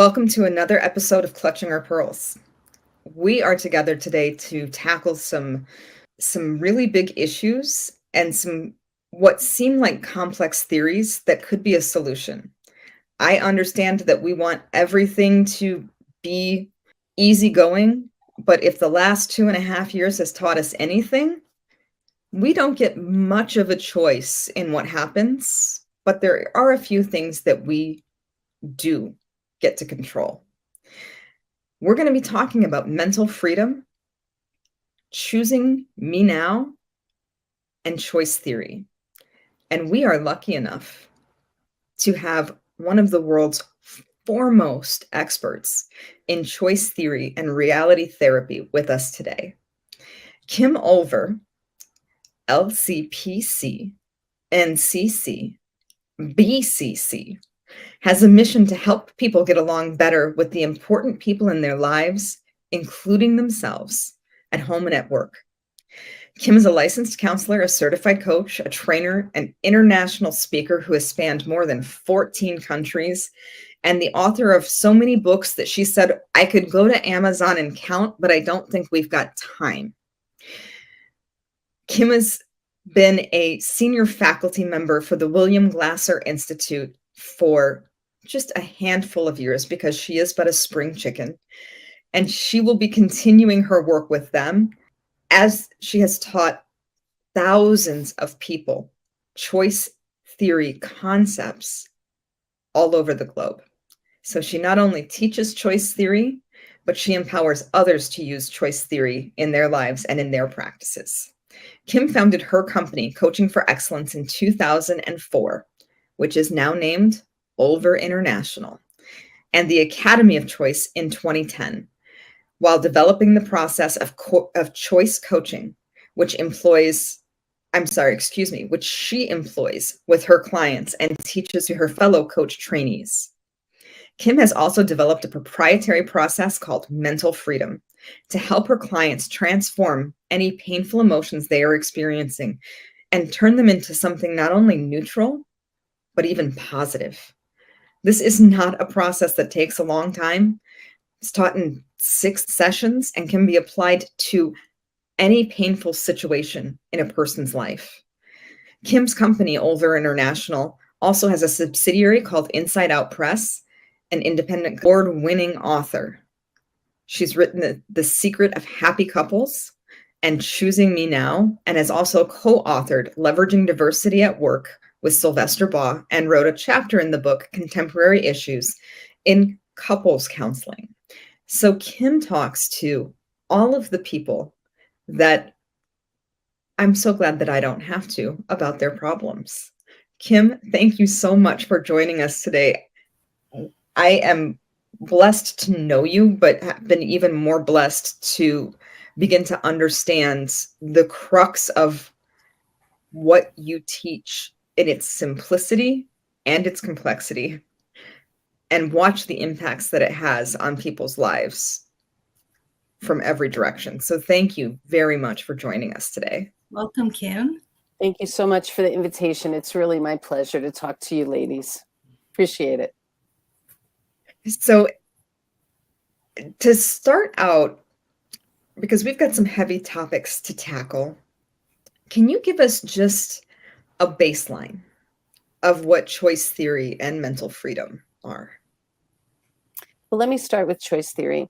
Welcome to another episode of Clutching Our Pearls. We are together today to tackle some really big issues and some what seem like complex theories that could be a solution. I understand that we want everything to be easygoing, but if the last 2.5 years has taught us anything, we don't get much of a choice in what happens, but there are a few things that we do get to control. We're going to be talking about mental freedom, choosing me now, and choice theory. And we are lucky enough to have one of the world's foremost experts in choice theory and reality therapy with us today. G.L.O.W, LCPC, NCC, BCC, has a mission to help people get along better with the important people in their lives, including themselves, at home and at work. Kim is a licensed counselor, a certified coach, a trainer, an international speaker who has spanned more than 14 countries, and the author of so many books that she said, I could go to Amazon and count, but I don't think we've got time. Kim has been a senior faculty member for the William Glasser Institute for just a handful of years because she is but a spring chicken. And she will be continuing her work with them as she has taught thousands of people choice theory concepts all over the globe. So she not only teaches choice theory, but she empowers others to use choice theory in their lives and in their practices. Kim founded her company, Coaching for Excellence, in 2004, which is now named G.L.O.W International, and the Academy of Choice in 2010, while developing the process of choice coaching, which she employs with her clients and teaches to her fellow coach trainees. Kim has also developed a proprietary process called mental freedom to help her clients transform any painful emotions they are experiencing and turn them into something not only neutral, but even positive. This is not a process that takes a long time. It's taught in 6 sessions and can be applied to any painful situation in a person's life. Kim's company, G.L.O.W International, also has a subsidiary called Inside Out Press, an independent award-winning author. She's written The Secret of Happy Couples and Choosing Me Now, and has also co-authored Leveraging Diversity at Work with Sylvester Baugh, and wrote a chapter in the book Contemporary Issues in Couples Counseling. So Kim talks to all of the people that I'm so glad that I don't have to about their problems. Kim, thank you so much for joining us today. I am blessed to know you, but have been even more blessed to begin to understand the crux of what you teach in its simplicity and its complexity, and watch the impacts that it has on people's lives from every direction. So thank you very much for joining us today. Welcome, Kim. Thank you so much for the invitation. It's really my pleasure to talk to you ladies. Appreciate it. So to start out, because we've got some heavy topics to tackle, can you give us just a baseline of what choice theory and mental freedom are? Well, let me start with choice theory.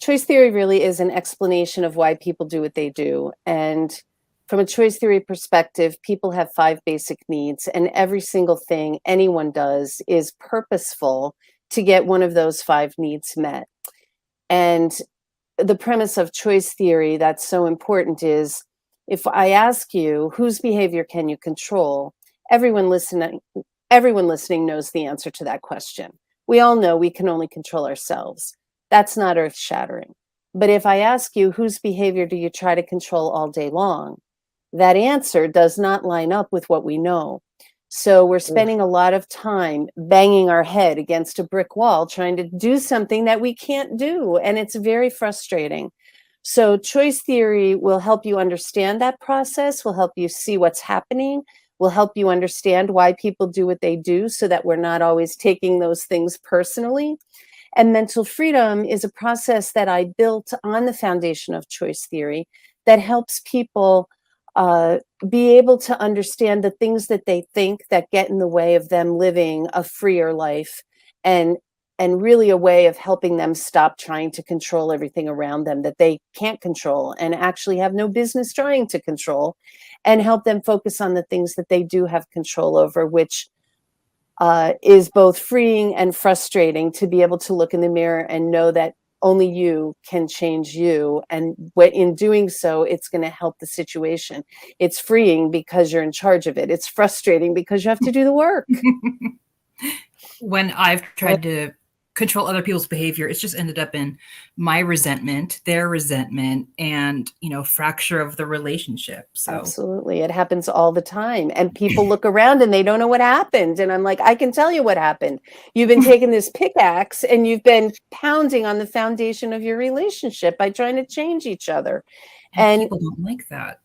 Choice theory really is an explanation of why people do what they do. And from a choice theory perspective, people have 5 basic needs, and every single thing anyone does is purposeful to get one of those 5 needs met. And the premise of choice theory that's so important is, if I ask you, whose behavior can you control? Everyone listening knows the answer to that question. We all know we can only control ourselves. That's not earth-shattering. But if I ask you, whose behavior do you try to control all day long? That answer does not line up with what we know. So we're spending a lot of time banging our head against a brick wall trying to do something that we can't do. And it's very frustrating. So choice theory will help you understand that process, will help you see what's happening, will help you understand why people do what they do so that we're not always taking those things personally. And mental freedom is a process that I built on the foundation of choice theory that helps people be able to understand the things that they think that get in the way of them living a freer life, and really a way of helping them stop trying to control everything around them that they can't control and actually have no business trying to control, and help them focus on the things that they do have control over, which is both freeing and frustrating, to be able to look in the mirror and know that only you can change you. And in doing so, it's going to help the situation. It's freeing because you're in charge of it. It's frustrating because you have to do the work. When I've tried to control other people's behavior, it's just ended up in my resentment, their resentment, and, fracture of the relationship. So Absolutely. It happens all the time. And people look around and they don't know what happened. And I'm like, I can tell you what happened. You've been taking this pickaxe and you've been pounding on the foundation of your relationship by trying to change each other. And people don't like that.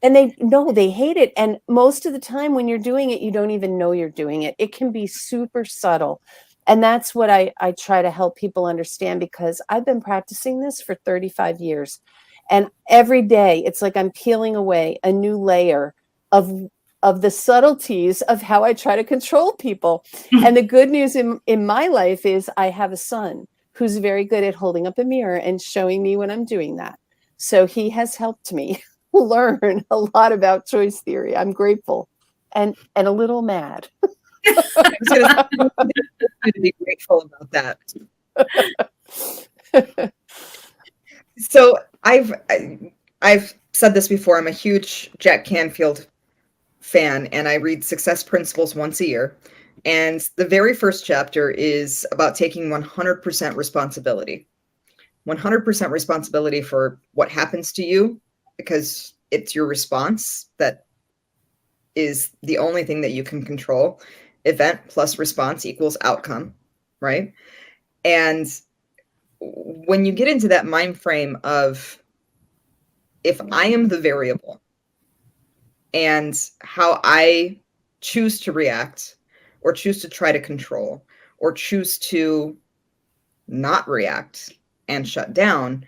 And they hate it. And most of the time when you're doing it, you don't even know you're doing it. It can be super subtle. And that's what I try to help people understand, because I've been practicing this for 35 years. And every day it's like I'm peeling away a new layer of the subtleties of how I try to control people. And the good news in my life is I have a son who's very good at holding up a mirror and showing me when I'm doing that. So he has helped me learn a lot about choice theory. I'm grateful and a little mad. I was going to be grateful about that. So I've said this before. I'm a huge Jack Canfield fan, and I read Success Principles once a year. And the very first chapter is about taking 100% responsibility. 100% responsibility for what happens to you, because it's your response that is the only thing that you can control. Event plus response equals outcome, right? And when you get into that mind frame of, if I am the variable and how I choose to react or choose to try to control or choose to not react and shut down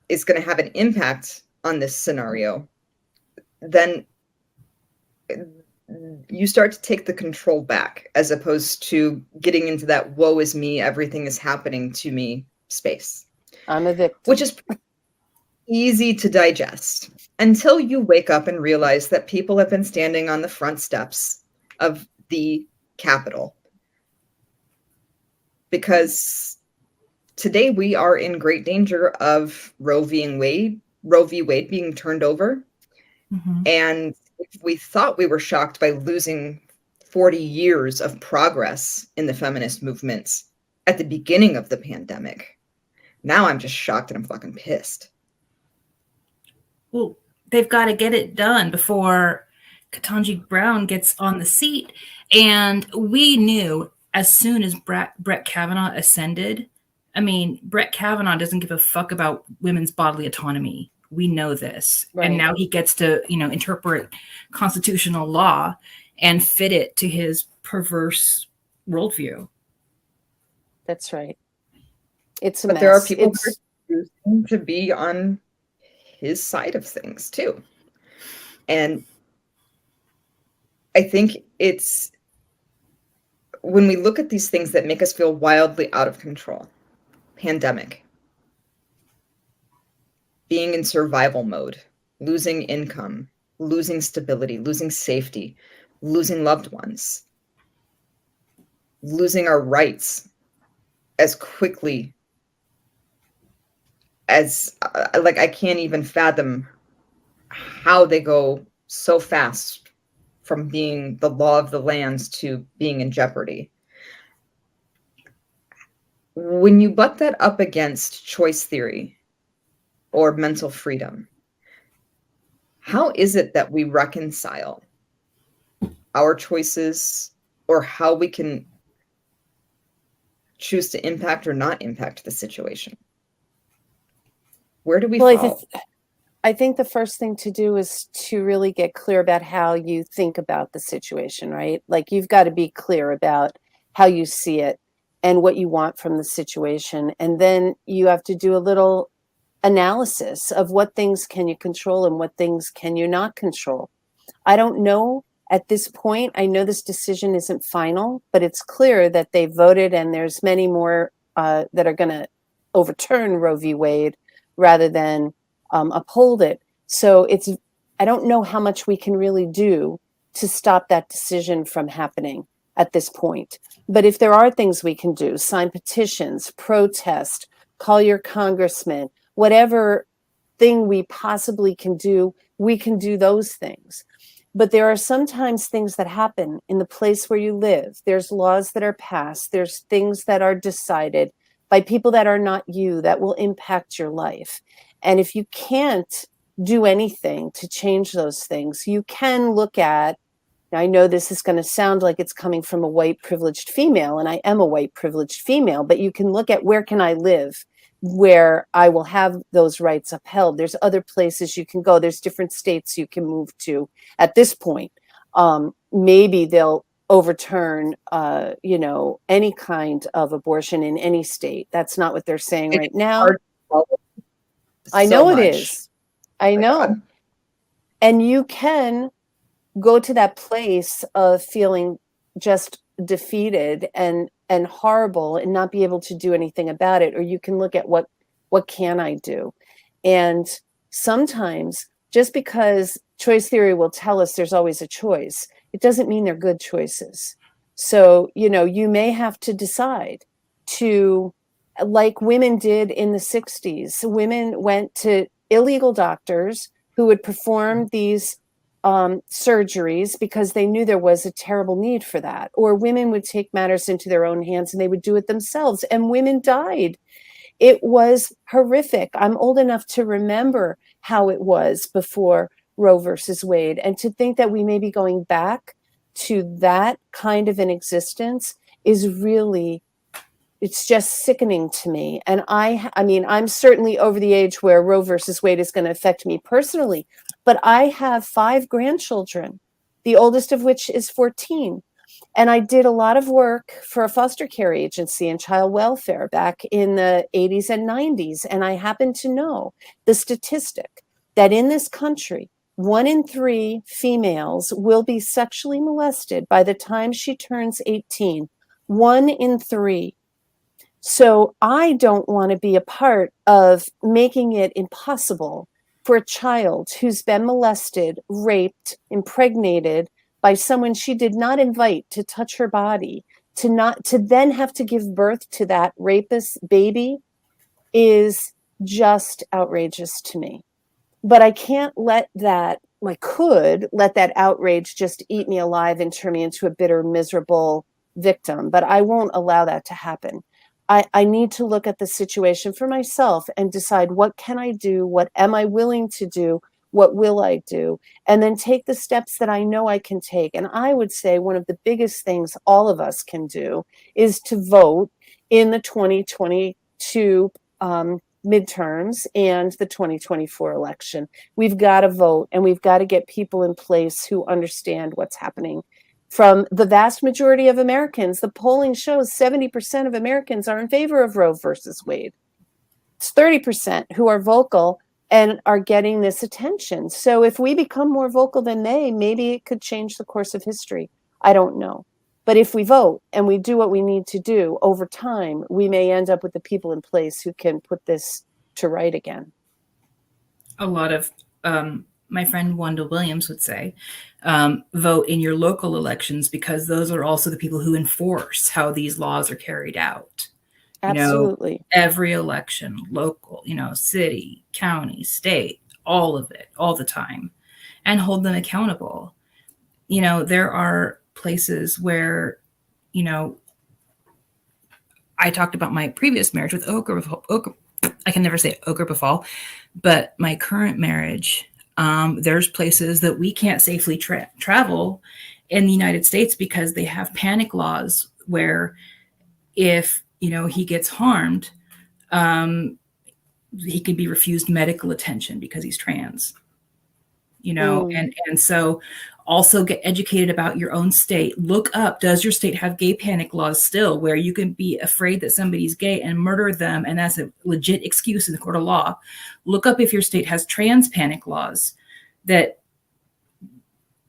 is going to have an impact on this scenario, then you start to take the control back, as opposed to getting into that woe is me, everything is happening to me space. I'm a victim. Which is easy to digest until you wake up and realize that people have been standing on the front steps of the Capitol. Because today we are in great danger of Roe v. Wade being turned over. Mm-hmm. And if we thought we were shocked by losing 40 years of progress in the feminist movements at the beginning of the pandemic, now I'm just shocked and I'm fucking pissed. Well, they've got to get it done before Ketanji Brown gets on the seat. And we knew as soon as Brett Kavanaugh ascended, Brett Kavanaugh doesn't give a fuck about women's bodily autonomy. We know this. Right. And now he gets to, interpret constitutional law and fit it to his perverse worldview. That's right. It's a but mess. There are people who are choosing to be on his side of things too. And I think it's when we look at these things that make us feel wildly out of control, pandemic, being in survival mode, losing income, losing stability, losing safety, losing loved ones, losing our rights as quickly as, I can't even fathom how they go so fast from being the law of the lands to being in jeopardy. When you butt that up against choice theory or mental freedom, how is it that we reconcile our choices, or how we can choose to impact or not impact the situation? Where do we fall? I think the first thing to do is to really get clear about how you think about the situation, right? Like, you've got to be clear about how you see it. and what you want from the situation. And then you have to do a little analysis of what things can you control and what things can you not control. I don't know at this point. I know this decision isn't final, but it's clear that they voted, and there's many more that are going to overturn Roe v. Wade rather than uphold it. So I don't know how much we can really do to stop that decision from happening at this point. But if there are things we can do, sign petitions, protest, call your congressman, whatever thing we possibly can do, we can do those things. But there are sometimes things that happen in the place where you live. There's laws that are passed. There's things that are decided by people that are not you that will impact your life. And if you can't do anything to change those things, you can look at, now I know this is going to sound like it's coming from a white privileged female, and I am a white privileged female, but you can look at, where can I live where I will have those rights upheld? There's other places you can go. There's different states you can move to at this point. Maybe they'll overturn, any kind of abortion in any state. That's not what they're saying right now. I know it is. I know. And you can go to that place of feeling just defeated and horrible and not be able to do anything about it. Or you can look at what can I do? And sometimes, just because choice theory will tell us there's always a choice, it doesn't mean they're good choices. So, you may have to decide to, like women did in the 60s, women went to illegal doctors who would perform these surgeries because they knew there was a terrible need for that. Or women would take matters into their own hands and they would do it themselves, and women died. It was horrific. I'm old enough to remember how it was before Roe versus Wade, and to think that we may be going back to that kind of an existence is really, it's just sickening to me. And I mean, I'm certainly over the age where Roe versus Wade is going to affect me personally, but I have 5 grandchildren, the oldest of which is 14. And I did a lot of work for a foster care agency and child welfare back in the 80s and 90s. And I happen to know the statistic that in this country, 1 in 3 females will be sexually molested by the time she turns 18. 1 in 3. So I don't want to be a part of making it impossible for a child who's been molested, raped, impregnated by someone she did not invite to touch her body, to then have to give birth to that rapist baby, is just outrageous to me. But I can't let that, I could let that outrage just eat me alive and turn me into a bitter, miserable victim, but I won't allow that to happen. I need to look at the situation for myself and decide, what can I do? What am I willing to do? What will I do? And then take the steps that I know I can take. And I would say one of the biggest things all of us can do is to vote in the 2022 midterms and the 2024 election. We've got to vote, and we've got to get people in place who understand what's happening. From the vast majority of Americans, the polling shows 70% of Americans are in favor of Roe versus Wade. It's 30% who are vocal and are getting this attention. So if we become more vocal than they, maybe it could change the course of history. I don't know. But if we vote and we do what we need to do over time, we may end up with the people in place who can put this to right again. A lot of my friend Wanda Williams would say, vote in your local elections, because those are also the people who enforce how these laws are carried out. Absolutely. Every election, local, city, county, state, all of it, all the time, and hold them accountable. There are places where, I talked about my previous marriage with I can never say Okerbefall, but my current marriage, there's places that we can't safely travel in the United States because they have panic laws where if, he gets harmed, he can be refused medical attention because he's trans, and so Also get educated about your own state. Look up, does your state have gay panic laws still, where you can be afraid that somebody's gay and murder them, and that's a legit excuse in the court of law. Look up if your state has trans panic laws, that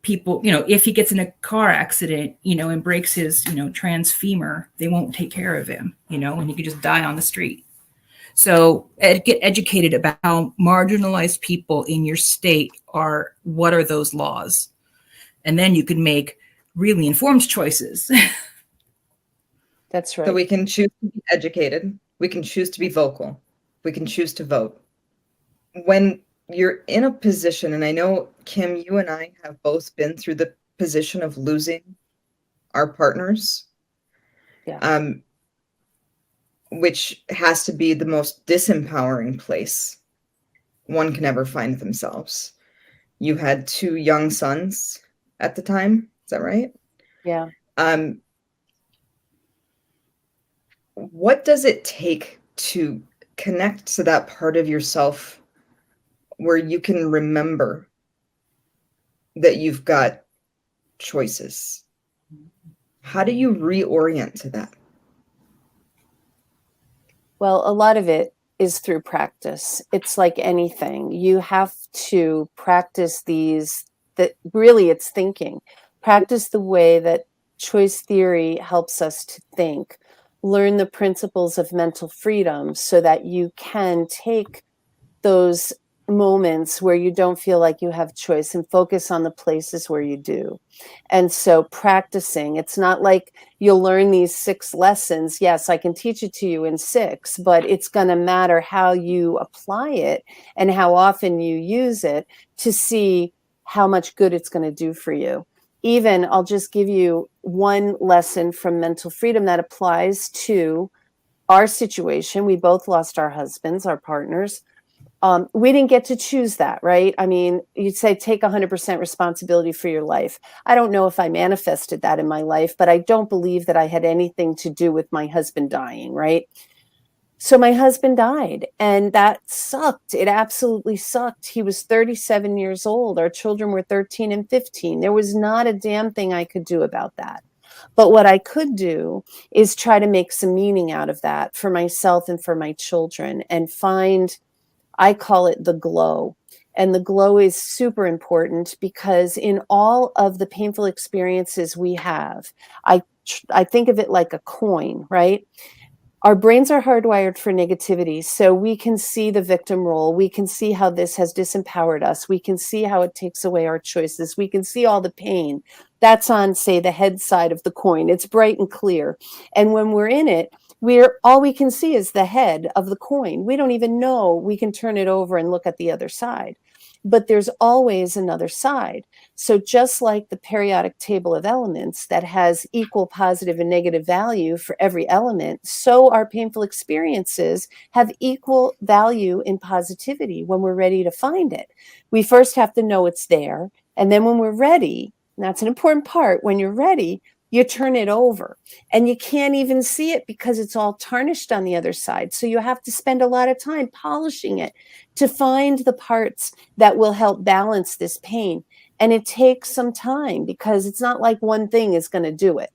people, if he gets in a car accident, and breaks his, trans femur, they won't take care of him, and he could just die on the street. So get educated about how marginalized people in your state are, what are those laws? And then you can make really informed choices. That's right. So we can choose to be educated. We can choose to be vocal. We can choose to vote. When you're in a position, and I know, Kim, you and I have both been through the position of losing our partners, which has to be the most disempowering place one can ever find themselves. You had 2 young sons at the time. Is that right? Yeah. What does it take to connect to that part of yourself where you can remember that you've got choices? How do you reorient to that? Well, a lot of it is through practice. It's like anything. You have to practice that really it's thinking. Practice the way that choice theory helps us to think. Learn the principles of mental freedom so that you can take those moments where you don't feel like you have choice and focus on the places where you do. And so practicing, it's not like you'll learn these 6 lessons. Yes, I can teach it to you in 6, but it's going to matter how you apply it and how often you use it to see how much good it's going to do for you. Even, I'll just give you one lesson from mental freedom that applies to our situation. We both lost our husbands, our partners. We didn't get to choose that, right? I mean, you'd say take 100% responsibility for your life. I don't know if I manifested that in my life, but I don't believe that I had anything to do with my husband dying, right? So my husband died, and that sucked. It absolutely sucked. He was 37 years old. Our children were 13 and 15. There was not a damn thing I could do about that. But what I could do is try to make some meaning out of that for myself and for my children, and find, I call it the glow. And the glow is super important because in all of the painful experiences we have, I think of it like a coin, right? Our brains are hardwired for negativity. So we can see the victim role. We can see how this has disempowered us. We can see how it takes away our choices. We can see all the pain. That's on, say, the head side of the coin. It's bright and clear. And when we're in it, all we can see is the head of the coin. We don't even know we can turn it over and look at the other side. But there's always another side. So just like the periodic table of elements that has equal positive and negative value for every element, so our painful experiences have equal value in positivity when we're ready to find it. We first have to know it's there. And then when we're ready, and that's an important part, when you're ready, you turn it over, and you can't even see it because it's all tarnished on the other side. So you have to spend a lot of time polishing it to find the parts that will help balance this pain. And it takes some time because it's not like one thing is going to do it.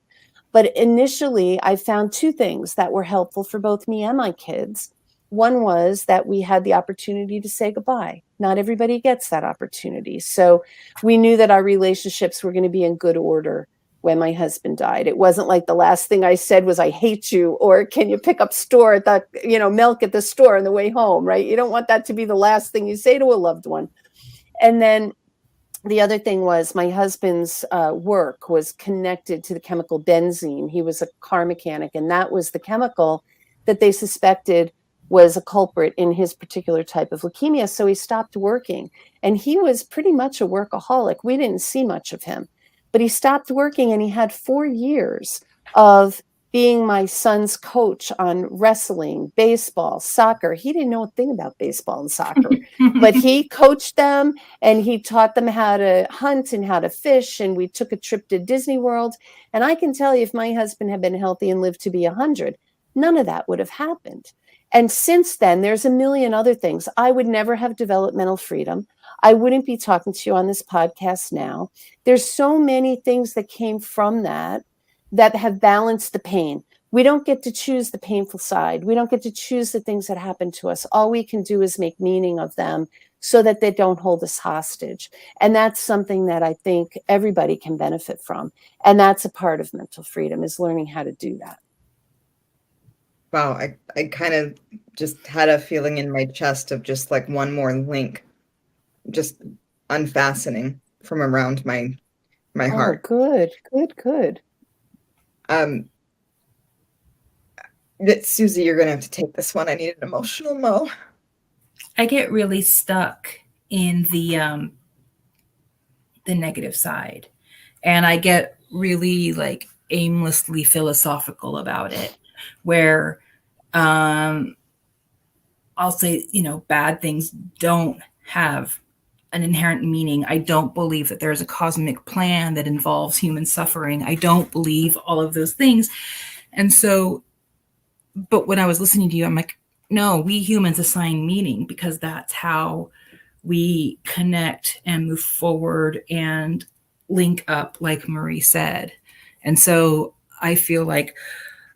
But initially, I found 2 things that were helpful for both me and my kids. One was that we had the opportunity to say goodbye. Not everybody gets that opportunity. So we knew that our relationships were going to be in good order when my husband died. It wasn't like the last thing I said was, I hate you, or can you pick up milk at the store on the way home, right? You don't want that to be the last thing you say to a loved one. And then the other thing was my husband's work was connected to the chemical benzene. He was a car mechanic, and that was the chemical that they suspected was a culprit in his particular type of leukemia. So he stopped working, and he was pretty much a workaholic. We didn't see much of him. But he stopped working, and he had 4 years of being my son's coach on wrestling, baseball, soccer. He didn't know a thing about baseball and soccer, but he coached them, and he taught them how to hunt and how to fish. And we took a trip to Disney World. And I can tell you, if my husband had been healthy and lived to be 100, none of that would have happened. And since then, there's a million other things. I would never have developed mental freedom. I wouldn't be talking to you on this podcast now. There's so many things that came from that have balanced the pain. We don't get to choose the painful side. We don't get to choose the things that happen to us. All we can do is make meaning of them so that they don't hold us hostage. And that's something that I think everybody can benefit from. And that's a part of mental freedom, is learning how to do that. Wow, I kind of just had a feeling in my chest of just like one more link just unfastening from around my heart. Good. Susie, you're gonna have to take this one. I need an emotional mo. I get really stuck in the negative side, and I get really like aimlessly philosophical about it, where I'll say, bad things don't have an inherent meaning. I don't believe that there's a cosmic plan that involves human suffering. I don't believe all of those things. And so, but when I was listening to you, I'm like, no, we humans assign meaning because that's how we connect and move forward and link up, like Marie said. And so I feel like,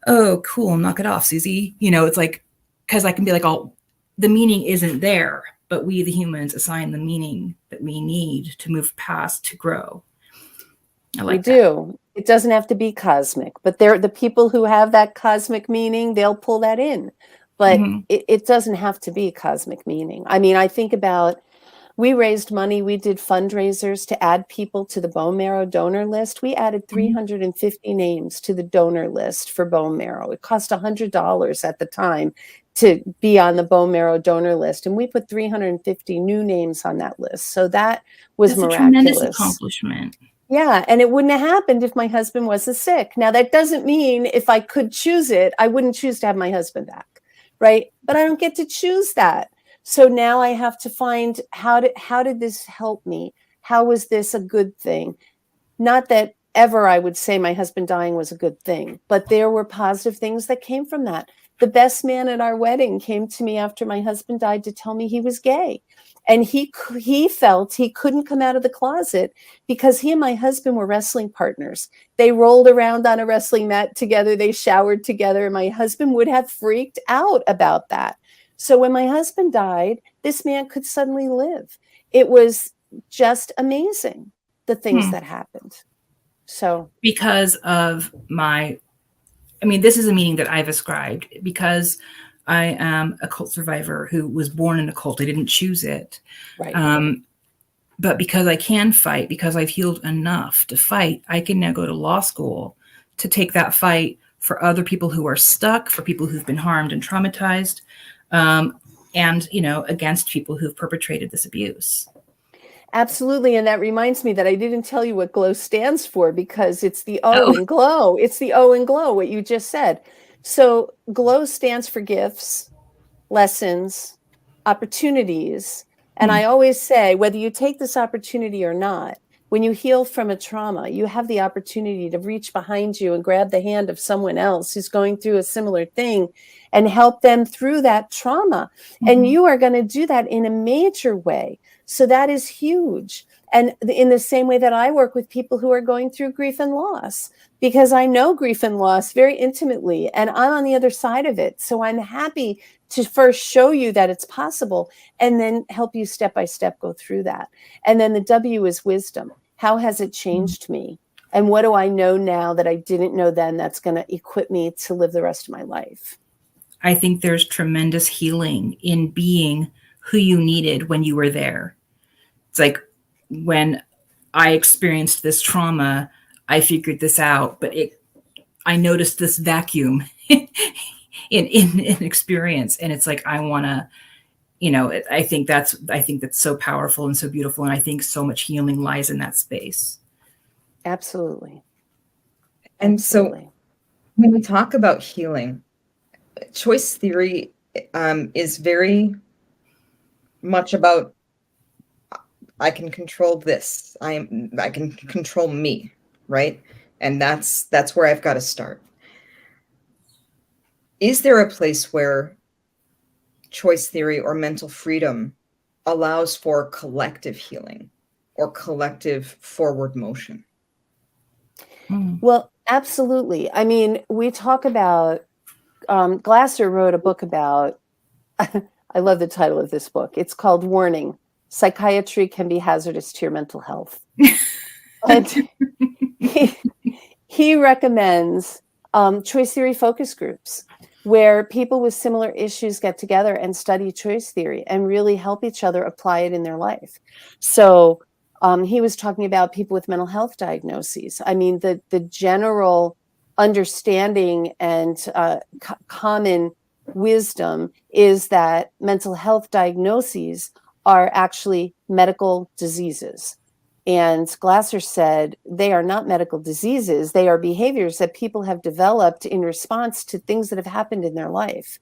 oh, cool, knock it off, Susie. It's like, because I can be like, oh, the meaning isn't there, but we, the humans, assign the meaning that we need to move past, to grow. We do. It doesn't have to be cosmic, but the people who have that cosmic meaning, they'll pull that in. But it doesn't have to be cosmic meaning. I mean, I think about, we raised money, we did fundraisers to add people to the bone marrow donor list. We added 350 names to the donor list for bone marrow. It cost $100 at the time to be on the bone marrow donor list. And we put 350 new names on that list. So that's miraculous. A tremendous accomplishment. Yeah, and it wouldn't have happened if my husband wasn't sick. Now, that doesn't mean if I could choose it, I wouldn't choose to have my husband back, right? But I don't get to choose that. So now I have to find, how did this help me? How was this a good thing? Not that ever I would say my husband dying was a good thing, but there were positive things that came from that. The best man at our wedding came to me after my husband died to tell me he was gay. And he felt he couldn't come out of the closet because he and my husband were wrestling partners. They rolled around on a wrestling mat together. They showered together. And my husband would have freaked out about that. So when my husband died, this man could suddenly live. It was just amazing, the things that happened. So because of this is a meaning that I've ascribed because I am a cult survivor who was born in a cult. I didn't choose it. Right. But because I can fight, because I've healed enough to fight, I can now go to law school to take that fight for other people who are stuck, for people who've been harmed and traumatized, and, against people who've perpetrated this abuse. Absolutely. And that reminds me that I didn't tell you what GLOW stands for, because it's the O in GLOW. It's the O in GLOW, what you just said. So GLOW stands for gifts, lessons, opportunities. And I always say, whether you take this opportunity or not, when you heal from a trauma, you have the opportunity to reach behind you and grab the hand of someone else who's going through a similar thing and help them through that trauma. And you are going to do that in a major way. So that is huge. And in the same way that I work with people who are going through grief and loss, because I know grief and loss very intimately, and I'm on the other side of it. So I'm happy to first show you that it's possible and then help you step by step go through that. And then the W is wisdom. How has it changed me? And what do I know now that I didn't know then that's going to equip me to live the rest of my life? I think there's tremendous healing in being who you needed when you were there. It's like when I experienced this trauma, I figured this out, but I noticed this vacuum in experience. And it's like, I want to, I think that's so powerful and so beautiful. And I think so much healing lies in that space. Absolutely. And Absolutely. So when we talk about healing, choice theory is very much about, I can control this. I can control me, right? And that's where I've got to start. Is there a place where choice theory or mental freedom allows for collective healing or collective forward motion. Well, absolutely. I mean, we talk about, Glasser wrote a book about, I love the title of this book. It's called Warning, Psychiatry Can Be Hazardous to Your Mental Health. And he recommends choice theory focus groups where people with similar issues get together and study choice theory and really help each other apply it in their life. So he was talking about people with mental health diagnoses. I mean, the general understanding and common wisdom is that mental health diagnoses are actually medical diseases. And Glasser said they are not medical diseases. They are behaviors that people have developed in response to things that have happened in their life.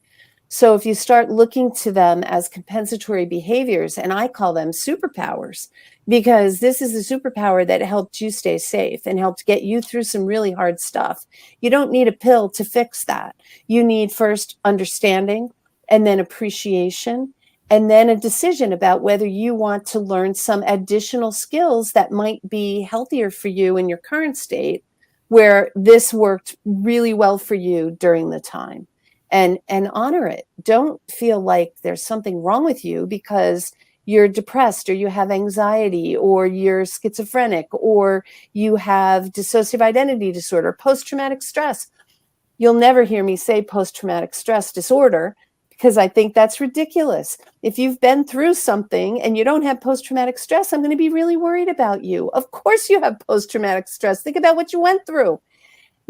So if you start looking to them as compensatory behaviors, and I call them superpowers, because this is a superpower that helped you stay safe and helped get you through some really hard stuff. You don't need a pill to fix that. You need first understanding, and then appreciation, and then a decision about whether you want to learn some additional skills that might be healthier for you in your current state, where this worked really well for you during the time. And honor it. Don't feel like there's something wrong with you because you're depressed or you have anxiety or you're schizophrenic or you have dissociative identity disorder, post-traumatic stress. You'll never hear me say post-traumatic stress disorder because I think that's ridiculous. If you've been through something and you don't have post-traumatic stress, I'm going to be really worried about you. Of course you have post-traumatic stress. Think about what you went through.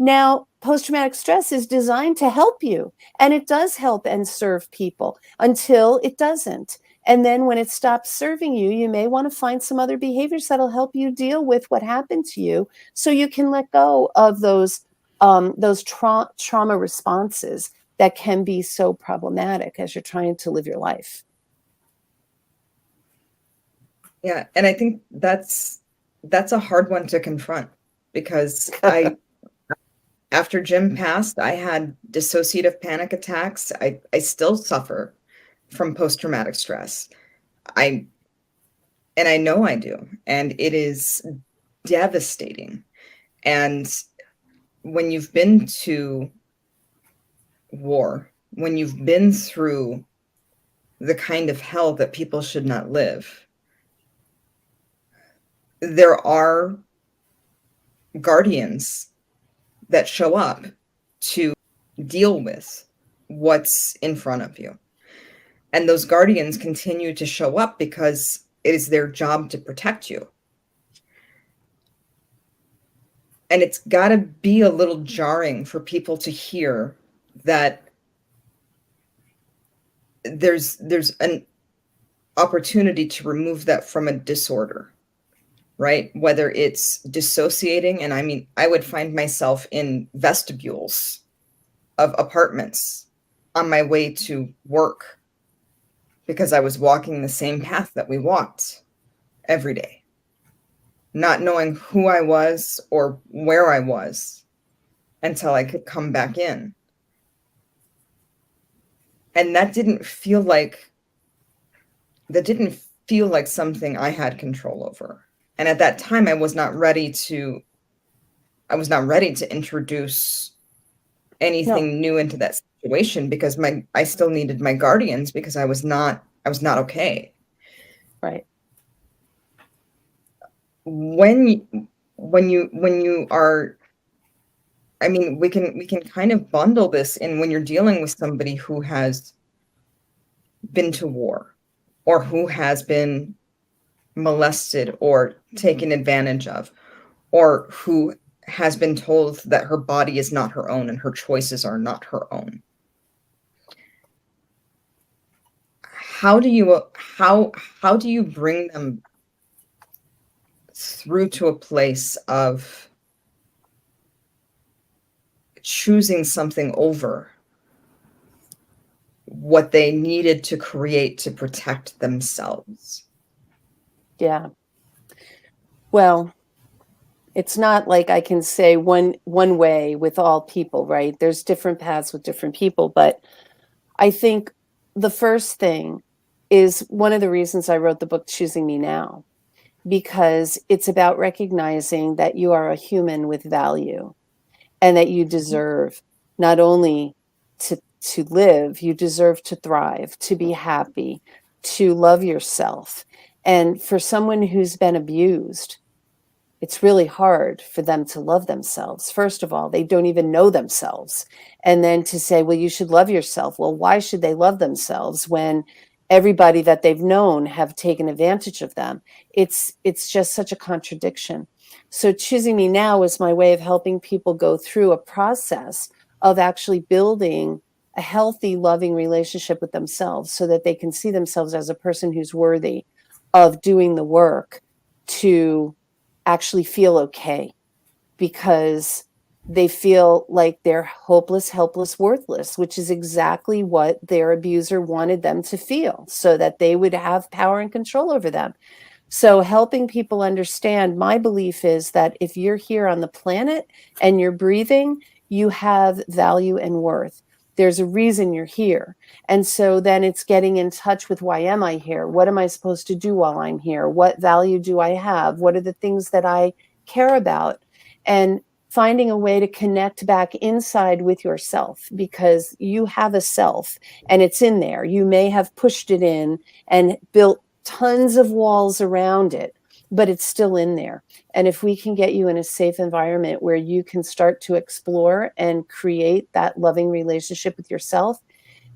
Now, post-traumatic stress is designed to help you, and it does help and serve people until it doesn't. And then when it stops serving you, you may want to find some other behaviors that'll help you deal with what happened to you so you can let go of those trauma responses that can be so problematic as you're trying to live your life. Yeah, and I think that's a hard one to confront because after Jim passed, I had dissociative panic attacks. I still suffer from post-traumatic stress. I know I do, and it is devastating. And when you've been to war, when you've been through the kind of hell that people should not live, there are guardians that show up to deal with what's in front of you. And those guardians continue to show up because it is their job to protect you. And it's got to be a little jarring for people to hear that there's an opportunity to remove that from a disorder, right? Whether it's dissociating, and I mean, I would find myself in vestibules of apartments on my way to work because I was walking the same path that we walked every day, not knowing who I was or where I was until I could come back in. And that didn't feel like something I had control over. And at that time, I was not ready to introduce anything new into that situation because I still needed my guardians because I was not okay. Right. When you are, I mean, we can kind of bundle this in when you're dealing with somebody who has been to war or who has been molested or taken advantage of, or who has been told that her body is not her own and her choices are not her own. How do you bring them through to a place of choosing something over what they needed to create to protect themselves? Yeah. Well, it's not like I can say one way with all people, right? There's different paths with different people, but I think the first thing is one of the reasons I wrote the book Choosing Me Now, because it's about recognizing that you are a human with value and that you deserve not only to live, you deserve to thrive, to be happy, to love yourself. And for someone who's been abused, it's really hard for them to love themselves. First of all, they don't even know themselves. And then to say, well, you should love yourself. Well, why should they love themselves when everybody that they've known have taken advantage of them? It's just such a contradiction. So Choosing Me Now is my way of helping people go through a process of actually building a healthy, loving relationship with themselves so that they can see themselves as a person who's worthy of doing the work to actually feel okay, because they feel like they're hopeless, helpless, worthless, which is exactly what their abuser wanted them to feel so that they would have power and control over them. So helping people understand, my belief is that if you're here on the planet and you're breathing, you have value and worth. There's a reason you're here. And so then it's getting in touch with, why am I here? What am I supposed to do while I'm here? What value do I have? What are the things that I care about? And finding a way to connect back inside with yourself, because you have a self and it's in there. You may have pushed it in and built tons of walls around it, but it's still in there. And if we can get you in a safe environment where you can start to explore and create that loving relationship with yourself,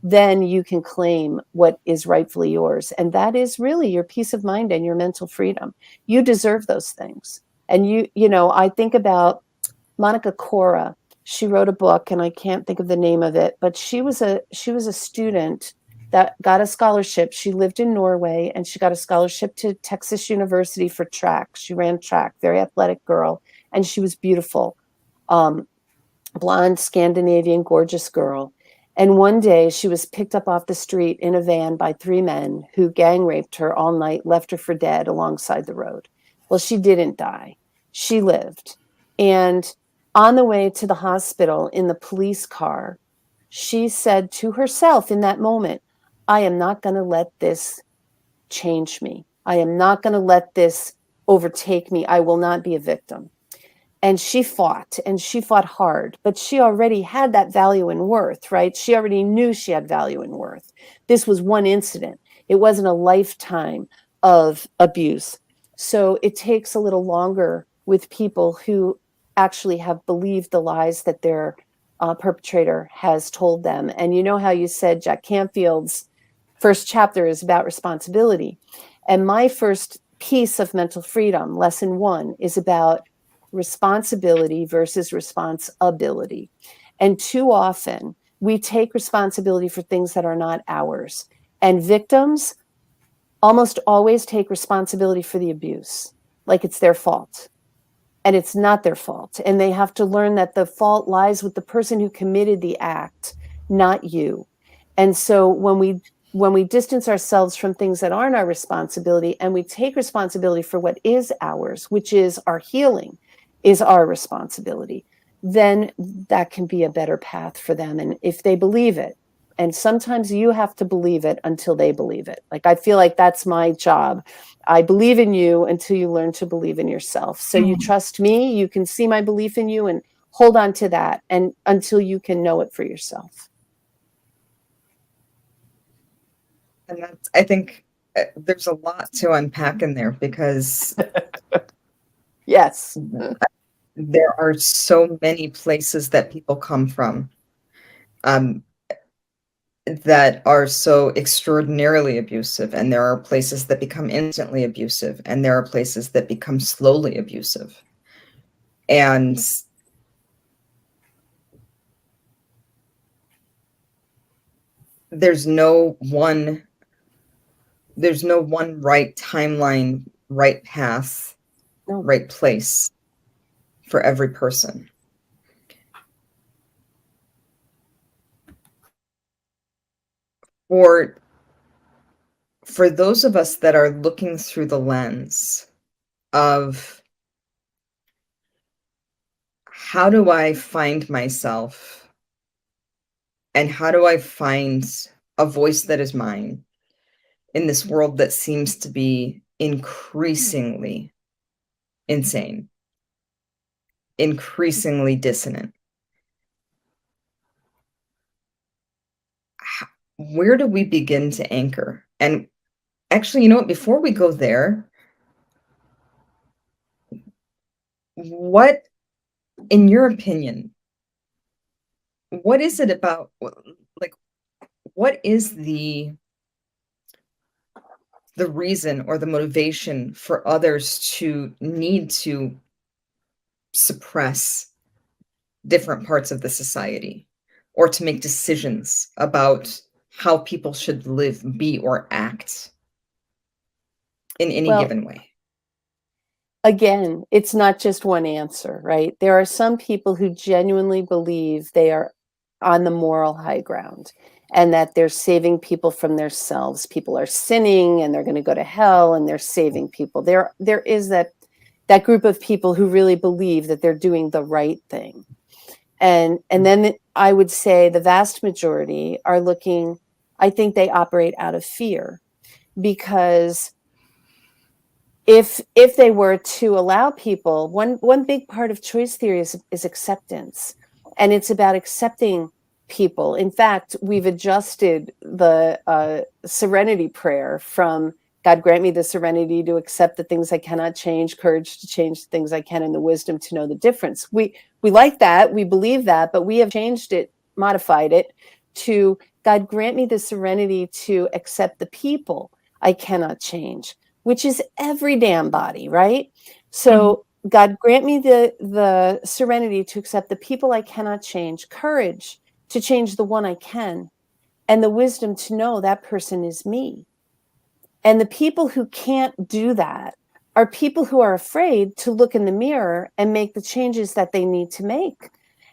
then you can claim what is rightfully yours. And that is really your peace of mind and your mental freedom. You deserve those things. And I think about Monica Cora. She wrote a book, and I can't think of the name of it, but she was a student that got a scholarship. She lived in Norway, and she got a scholarship to Texas University for track. She ran track, very athletic girl, and she was beautiful, blonde, Scandinavian, gorgeous girl. And one day she was picked up off the street in a van by 3 men who gang raped her all night, left her for dead alongside the road. Well, she didn't die. She lived. And on the way to the hospital in the police car, she said to herself in that moment, I am not going to let this change me. I am not going to let this overtake me. I will not be a victim. And she fought hard, but she already had that value and worth, right? She already knew she had value and worth. This was one incident. It wasn't a lifetime of abuse. So it takes a little longer with people who actually have believed the lies that their perpetrator has told them. And you know how you said Jack Canfield's first chapter is about responsibility. And my first piece of mental freedom, lesson 1, is about responsibility versus responsibility. And too often we take responsibility for things that are not ours. And victims almost always take responsibility for the abuse, like it's their fault. And it's not their fault. And they have to learn that the fault lies with the person who committed the act, not you. And so when we distance ourselves from things that aren't our responsibility, and we take responsibility for what is ours, which is our healing, is our responsibility, then that can be a better path for them. And if they believe it, and sometimes you have to believe it until they believe it. Like, I feel like that's my job. I believe in you until you learn to believe in yourself. So you trust me, you can see my belief in you and hold on to that, and until you can know it for yourself. And that's, I think there's a lot to unpack in there, because yes, there are so many places that people come from that are so extraordinarily abusive, and there are places that become instantly abusive, and there are places that become slowly abusive. And there's no one right timeline, right path, right place for every person. For those of us that are looking through the lens of, how do I find myself, and how do I find a voice that is mine, in this world that seems to be increasingly insane, increasingly dissonant. Where do we begin to anchor? And actually, you know what, before we go there, what, in your opinion, what is it about, like, what is the reason or the motivation for others to need to suppress different parts of the society or to make decisions about how people should live, be, or act in any given way? Again, it's not just one answer, right? There are some people who genuinely believe they are on the moral high ground and that they're saving people from themselves. People are sinning and they're going to go to hell and they're saving people. There is that group of people who really believe that they're doing the right thing. And then I would say the vast majority are looking, I think they operate out of fear, because if they were to allow people, one big part of choice theory is acceptance, and it's about accepting people. In fact, we've adjusted the serenity prayer from God grant me the serenity to accept the things I cannot change, courage to change the things I can, and the wisdom to know the difference. We like that, we believe that, but we have changed it, modified it to God grant me the serenity to accept the people I cannot change, which is every damn body, right? So God grant me the serenity to accept the people I cannot change, courage to change the one I can, and the wisdom to know that person is me. And the people who can't do that are people who are afraid to look in the mirror and make the changes that they need to make.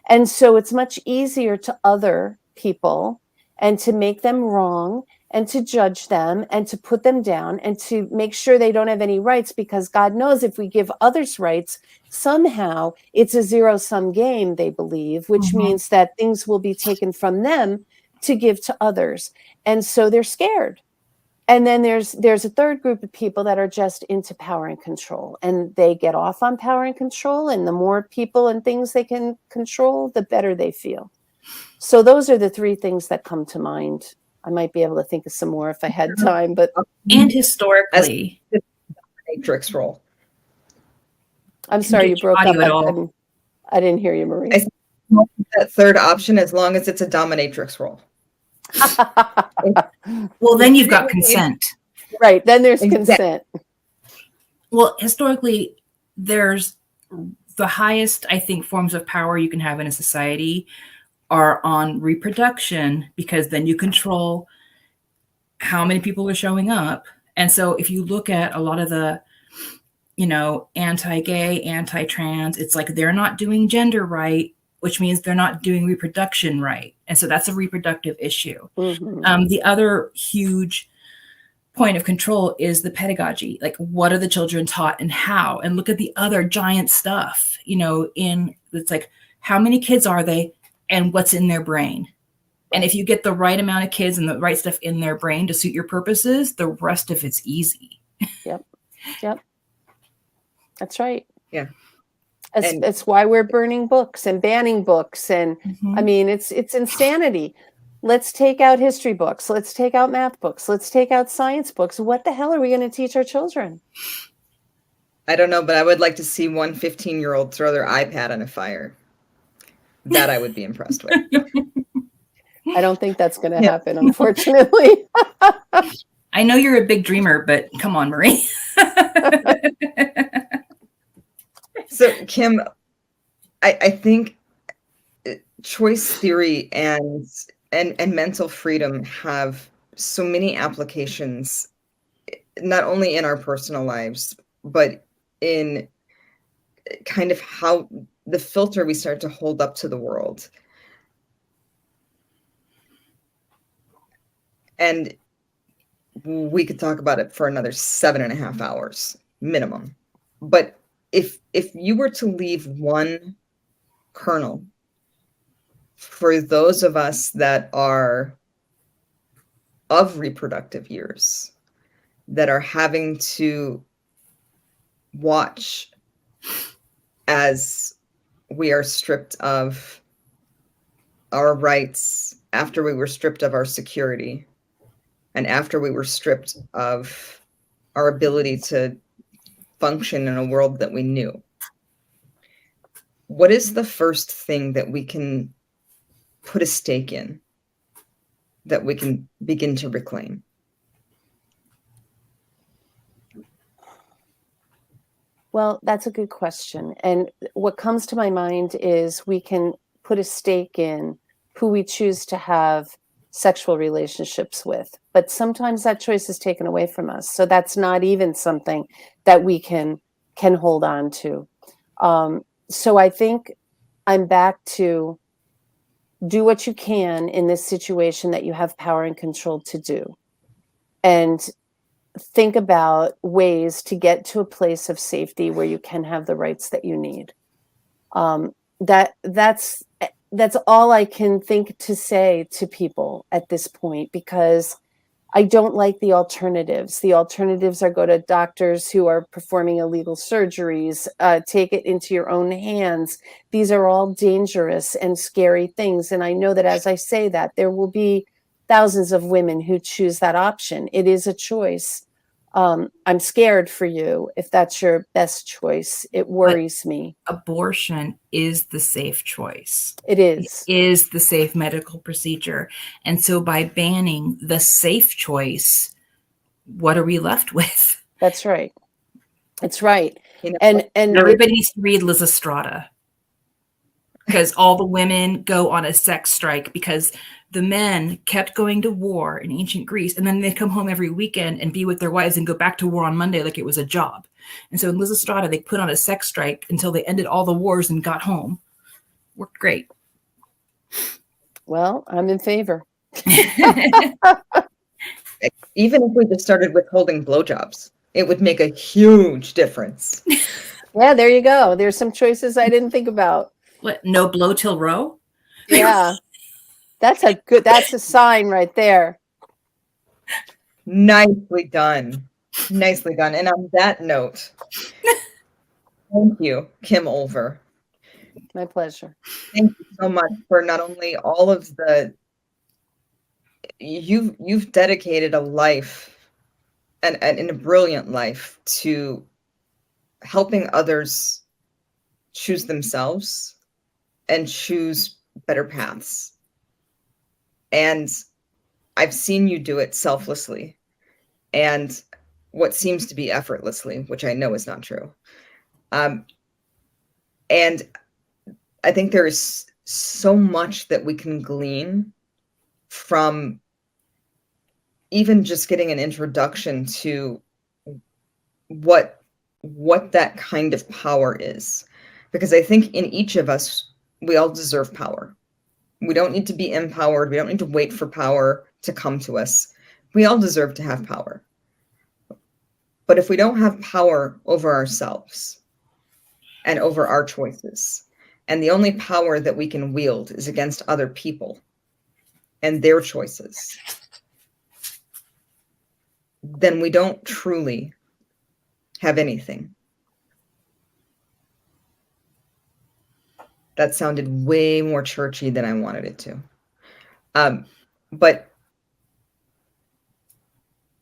And so it's much easier to other people and to make them wrong and to judge them and to put them down and to make sure they don't have any rights, because God knows if we give others rights, somehow it's a zero-sum game, they believe, which means that things will be taken from them to give to others. And so they're scared. And then there's a third group of people that are just into power and control, and they get off on power and control, and the more people and things they can control, the better they feel. So those are the three things that come to mind. I might be able to think of some more if I had time, but And historically, matrix role. I'm sorry, you broke up. I didn't hear you, Marie. That third option, as long as it's a dominatrix role. Well, then you've got consent. Right, then there's consent. Well, historically, there's the highest, I think, forms of power you can have in a society are on reproduction, because then you control how many people are showing up. And so if you look at a lot of the, anti-gay, anti-trans, it's like they're not doing gender right, which means they're not doing reproduction right. And so that's a reproductive issue. The other huge point of control is the pedagogy. Like, what are the children taught and how? And look at the other giant stuff, it's like, how many kids are they and what's in their brain? And if you get the right amount of kids and the right stuff in their brain to suit your purposes, the rest of it's easy. Yep. That's right. Yeah. It's why we're burning books and banning books. And I mean, it's insanity. Let's take out history books. Let's take out math books. Let's take out science books. What the hell are we going to teach our children? I don't know, but I would like to see one 15-year-old throw their iPad on a fire. That I would be impressed with. I don't think that's going to happen, unfortunately. I know you're a big dreamer, but come on, Marie. So, Kim, I think choice theory and mental freedom have so many applications, not only in our personal lives, but in kind of how the filter we start to hold up to the world. And we could talk about it for another 7.5 hours minimum. But if you were to leave one kernel for those of us that are of reproductive years, that are having to watch as we are stripped of our rights, after we were stripped of our security, and after we were stripped of our ability to function in a world that we knew. What is the first thing that we can put a stake in that we can begin to reclaim? Well, that's a good question. And what comes to my mind is we can put a stake in who we choose to have sexual relationships with. But sometimes that choice is taken away from us. So that's not even something that we can hold on to. So I think I'm back to do what you can in this situation that you have power and control to do. And think about ways to get to a place of safety where you can have the rights that you need. That's all I can think to say to people at this point, because I don't like the alternatives. The alternatives are go to doctors who are performing illegal surgeries, take it into your own hands. These are all dangerous and scary things. And I know that as I say that, there will be thousands of women who choose that option. It is a choice. I'm scared for you if that's your best choice. It worries me. Abortion is the safe choice. It is. It is the safe medical procedure. And so by banning the safe choice, what are we left with? That's right. It's right. You know, And everybody needs to read Liz Estrada, because all the women go on a sex strike because the men kept going to war in ancient Greece, and then they come home every weekend and be with their wives and go back to war on Monday like it was a job. And so in Liz Estrada, they put on a sex strike until they ended all the wars and got home. Worked great. Well, I'm in favor. Even if we just started withholding blowjobs, it would make a huge difference. Yeah, there you go. There's some choices I didn't think about. What? No blow till row? Yeah. That's a sign right there. Nicely done. Nicely done. And on that note, thank you, Kim Olver. My pleasure. Thank you so much for not only all of the, you've dedicated a life and a brilliant life to helping others choose themselves and choose better paths. And I've seen you do it selflessly and what seems to be effortlessly, which I know is not true. And I think there is so much that we can glean from even just getting an introduction to what that kind of power is. Because I think in each of us, we all deserve power. We don't need to be empowered. We don't need to wait for power to come to us. We all deserve to have power. But if we don't have power over ourselves and over our choices, and the only power that we can wield is against other people and their choices, then we don't truly have anything. That sounded way more churchy than I wanted it to. But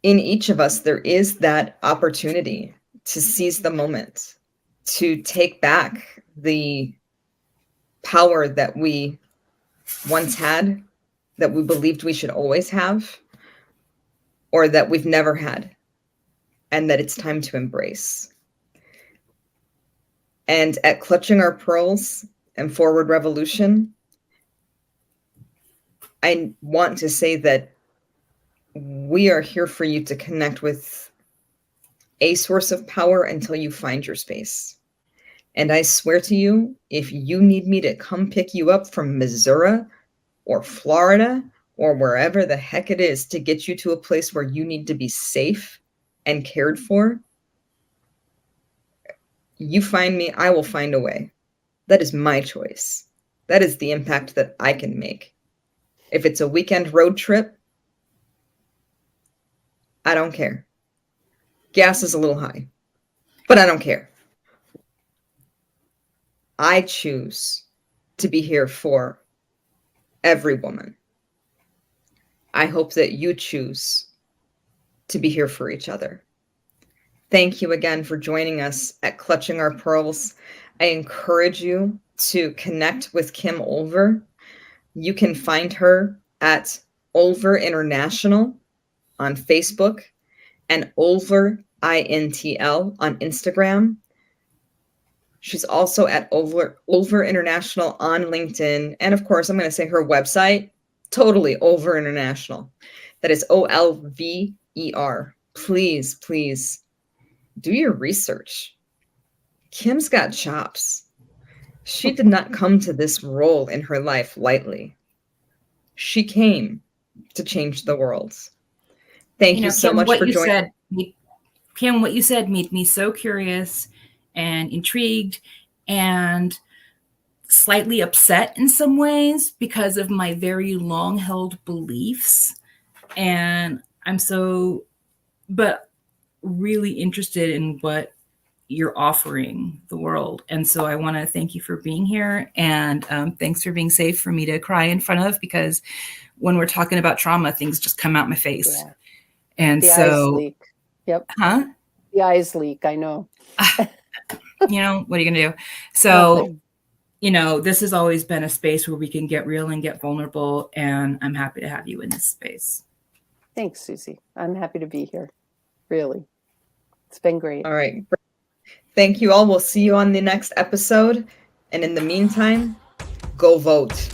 in each of us, there is that opportunity to seize the moment, to take back the power that we once had, that we believed we should always have, or that we've never had, and that it's time to embrace. And at Clutching Our Pearls and Forward Revolution, I want to say that we are here for you to connect with a source of power until you find your space. And I swear to you, if you need me to come pick you up from Missouri or Florida or wherever the heck it is to get you to a place where you need to be safe and cared for, you find me, I will find a way. That is my choice. That is the impact that I can make. If it's a weekend road trip, I don't care. gas is a little high, but I don't care. I choose to be here for every woman. I hope that you choose to be here for each other. Thank you again for joining us at Clutching Our Pearls. I encourage you to connect with Kim Olver. You can find her at Olver International on Facebook and Olver INTL on Instagram. She's also at Olver International on LinkedIn. And of course, I'm going to say her website, totally Olver International. That is OLVER. Please, please do your research. Kim's got chops. She did not come to this role in her life lightly. She came to change the world. Thank you so Kim, much for joining. Kim, what you said made me so curious and intrigued and slightly upset in some ways because of my very long held beliefs. And but really interested in what you're offering the world. And so I want to thank you for being here. And thanks for being safe for me to cry in front of, because when we're talking about trauma, things just come out my face. Yeah. And the eyes leak. Yep. Huh? The eyes leak. I know. What are you going to do? So, this has always been a space where we can get real and get vulnerable. And I'm happy to have you in this space. Thanks, Susie. I'm happy to be here. Really. It's been great. All right. Thank you all. We'll see you on the next episode. And in the meantime, go vote.